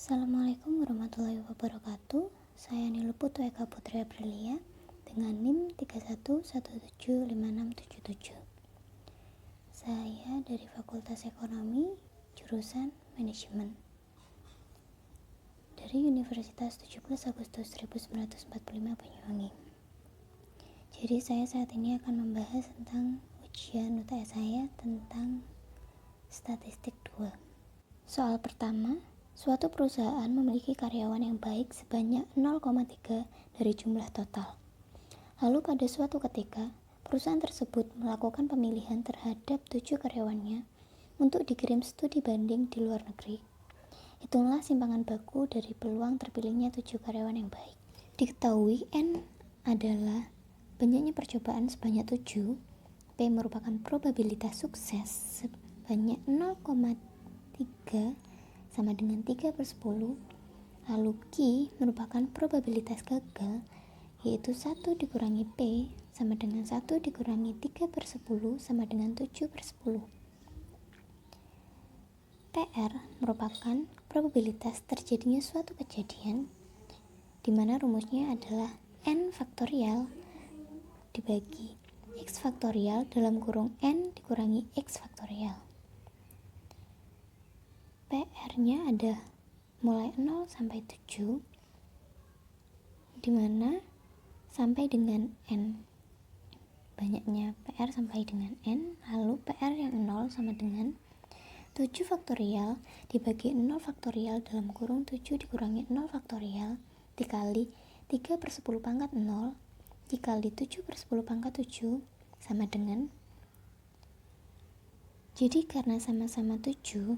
Assalamualaikum warahmatullahi wabarakatuh. Saya Niluputu Eka Putri Aprilia dengan NIM 31175677. Saya dari Fakultas Ekonomi, jurusan Manajemen dari Universitas 17 Agustus 1945 Banyuwangi. Jadi saya saat ini akan membahas tentang ujian UTS saya tentang statistik 2. Soal pertama, suatu perusahaan memiliki karyawan yang baik sebanyak 0,3 dari jumlah total. Lalu pada suatu ketika, perusahaan tersebut melakukan pemilihan terhadap 7 karyawannya untuk dikirim studi banding di luar negeri. Hitunglah simpangan baku dari peluang terpilihnya 7 karyawan yang baik. Diketahui N adalah banyaknya percobaan sebanyak 7, P merupakan probabilitas sukses sebanyak 0,3 sama dengan 3/10, lalu Q merupakan probabilitas gagal, yaitu 1 dikurangi P sama dengan 1 dikurangi 3/10 sama dengan 7/10. PR merupakan probabilitas terjadinya suatu kejadian, di mana rumusnya adalah N faktorial dibagi X faktorial dalam kurung N dikurangi X faktorial. PR-nya ada mulai 0 sampai 7, di mana sampai dengan N. Banyaknya PR sampai dengan N, lalu PR yang 0 sama dengan 7 faktorial dibagi 0 faktorial dalam kurung 7 dikurangi 0 faktorial dikali 3/10 pangkat 0 dikali 7/10 pangkat 7 sama dengan, jadi karena sama-sama 7,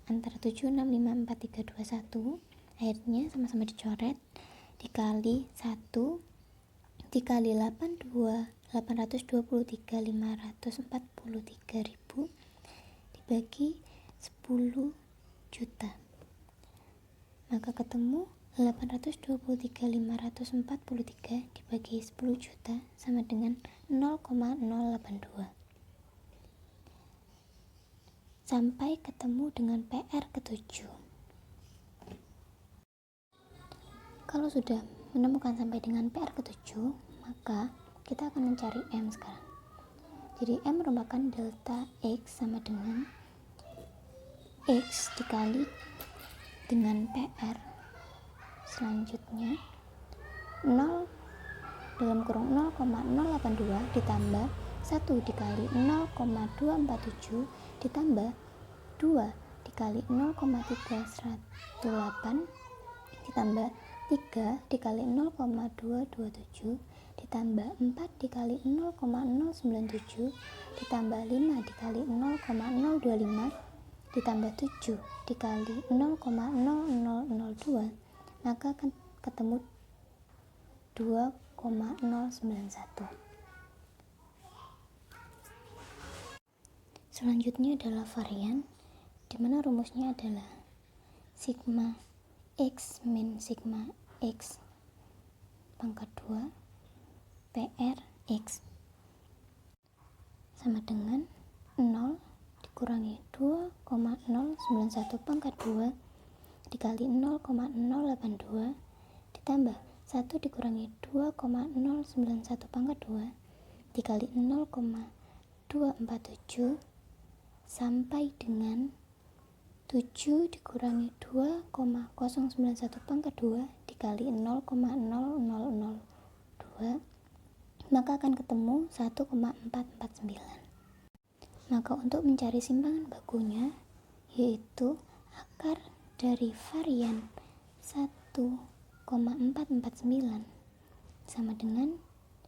antara 7, 6, 5, 4, 3, 2, 1, akhirnya sama-sama dicoret, dikali 1 dikali 823.543.000 dibagi 10 juta, maka ketemu 823.543 dibagi 10 juta sama dengan 0,082. Sampai ketemu dengan PR ke-7. Kalau sudah menemukan sampai dengan PR ke-7, maka kita akan mencari M sekarang. Jadi M merupakan delta X sama dengan X dikali dengan PR. Selanjutnya 0 dalam kurung 0,082 ditambah 1 dikali 0,247 ditambah 2 dikali 0,318 ditambah 3 dikali 0,227 ditambah 4 dikali 0,097 ditambah 5 dikali 0,025 ditambah 7 dikali 0,0002, maka akan ketemu 2,091. Selanjutnya adalah varian, di mana rumusnya adalah sigma X min sigma X pangkat 2 PR X sama dengan 0 dikurangi 2,091 pangkat 2 dikali 0,082 ditambah 1 dikurangi 2,091 pangkat 2 dikali 0,247 sampai dengan 7 dikurangi 2,091 pangkat 2 dikali 0,0002, maka akan ketemu 1,449. Maka untuk mencari simpangan bakunya, yaitu akar dari varian 1,449 sama dengan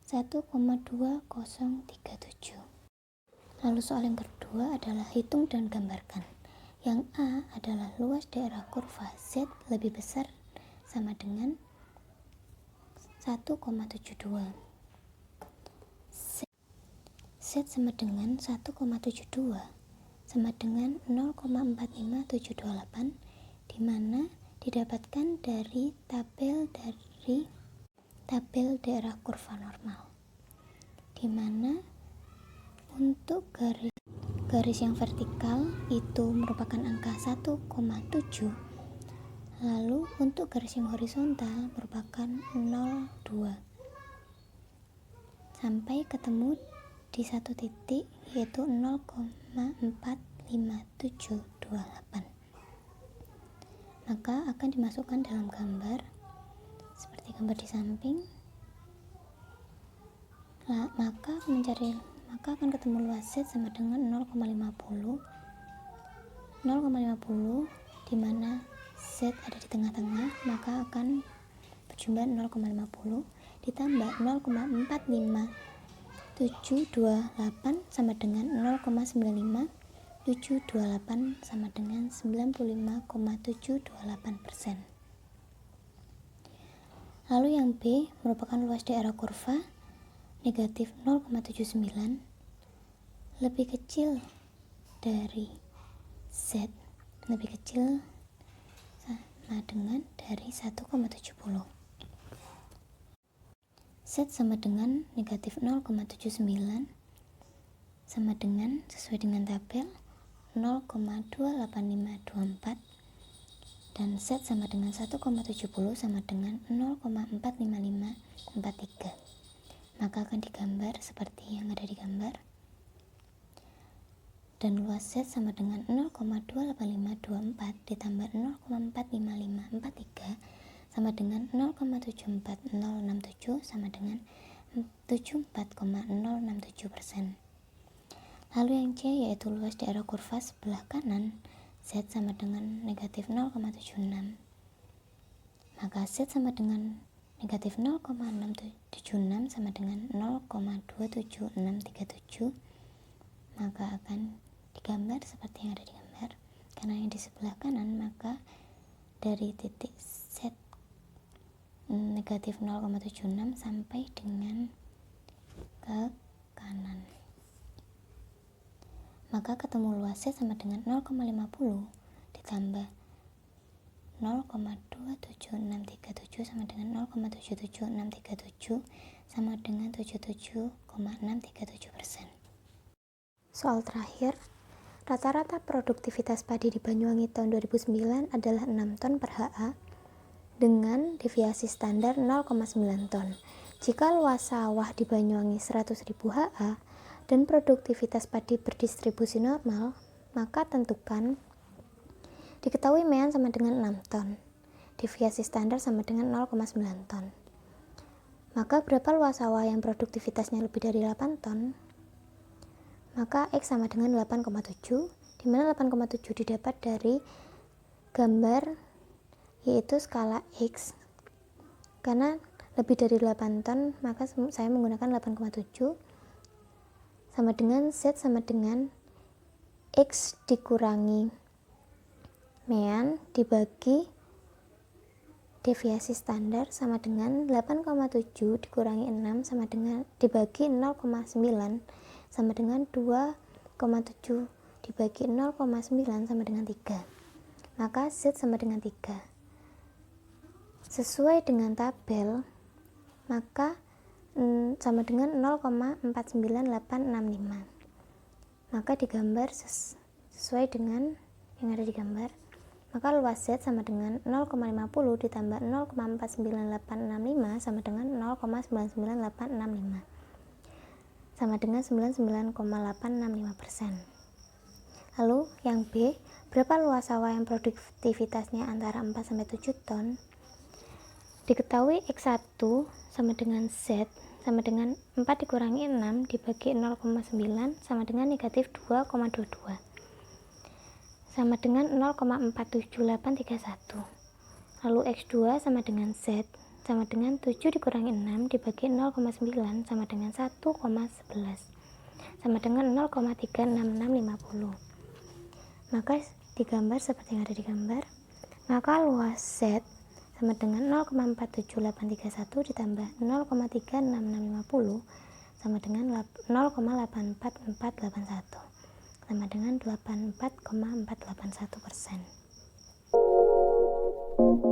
1,2037. Lalu soal yang kedua adalah hitung dan gambarkan. Yang A adalah luas daerah kurva Z lebih besar sama dengan 1,72. Z sama dengan 1,72 sama dengan 0,45728, di mana didapatkan dari tabel daerah kurva normal, di mana untuk garis yang vertikal itu merupakan angka 1,7, Lalu untuk garis yang horizontal merupakan 0, 2 sampai ketemu di satu titik yaitu 0,45728. Maka akan dimasukkan dalam gambar seperti gambar di samping. Maka akan ketemu luas Z sama dengan 0,50 di mana Z ada di tengah-tengah, maka akan berjumlah 0,50 ditambah 0,45728 sama dengan 0,95728 sama dengan 95,728%. Lalu yang B merupakan luas daerah kurva negatif 0,79 lebih kecil dari Z, lebih kecil sama dengan dari 1,70. Z sama dengan negatif 0,79 sama dengan, sesuai dengan tabel, 0,28524, dan Z sama dengan 1,70 sama dengan 0,45543. Maka akan digambar seperti yang ada di gambar. Dan luas Z sama dengan 0,28524 ditambah 0,45543 sama dengan 0,74067 sama dengan 74,067%. Lalu yang C yaitu luas daerah kurva sebelah kanan Z sama dengan negatif 0,76. Maka Z sama dengan negatif 0,676 sama dengan 0,27637. Maka akan digambar seperti yang ada di gambar. Karena yang di sebelah kanan, maka dari titik Z negatif 0,76 sampai dengan ke kanan, maka ketemu luas Z sama dengan 0,50 ditambah 0,27637 sama dengan 0,77637 sama dengan 77,637%. Soal terakhir, rata-rata produktivitas padi di Banyuwangi tahun 2009 adalah 6 ton per ha dengan deviasi standar 0,9 ton. Jika luas sawah di Banyuwangi 100.000 ha dan produktivitas padi berdistribusi normal, maka tentukan. Diketahui mean sama dengan 6 ton, deviasi standar sama dengan 0,9 ton. Maka berapa luas sawah yang produktivitasnya lebih dari 8 ton? Maka X sama dengan 8,7, di mana 8,7 didapat dari gambar yaitu skala X. Karena lebih dari 8 ton, maka saya menggunakan 8,7 sama dengan Z sama dengan X dikurangi mean dibagi deviasi standar sama dengan 8,7 dikurangi 6 sama dengan dibagi 0,9 sama dengan 2,7 dibagi 0,9 sama dengan 3. Maka Z sama dengan 3. Sesuai dengan tabel, maka sama dengan 0,49865. Maka digambar sesuai dengan yang ada di gambar. Maka luas Z sama dengan 0,50 ditambah 0,49865 sama dengan 0,99865. Sama dengan 99,865%. Lalu yang B, berapa luas sawah yang produktivitasnya antara 4-7 ton? Diketahui X1 sama dengan Z sama dengan 4 dikurangi 6 dibagi 0,9 sama dengan negatif 2,22 sama dengan 0,47831. Lalu X2 sama dengan Z sama dengan 7 dikurangi 6 dibagi 0,9 sama dengan 1,11 sama dengan 0,36650. Maka digambar seperti yang ada di gambar. Maka luas Z sama dengan 0,47831 ditambah 0,36650 sama dengan 0,84481 sama dengan 84,481%.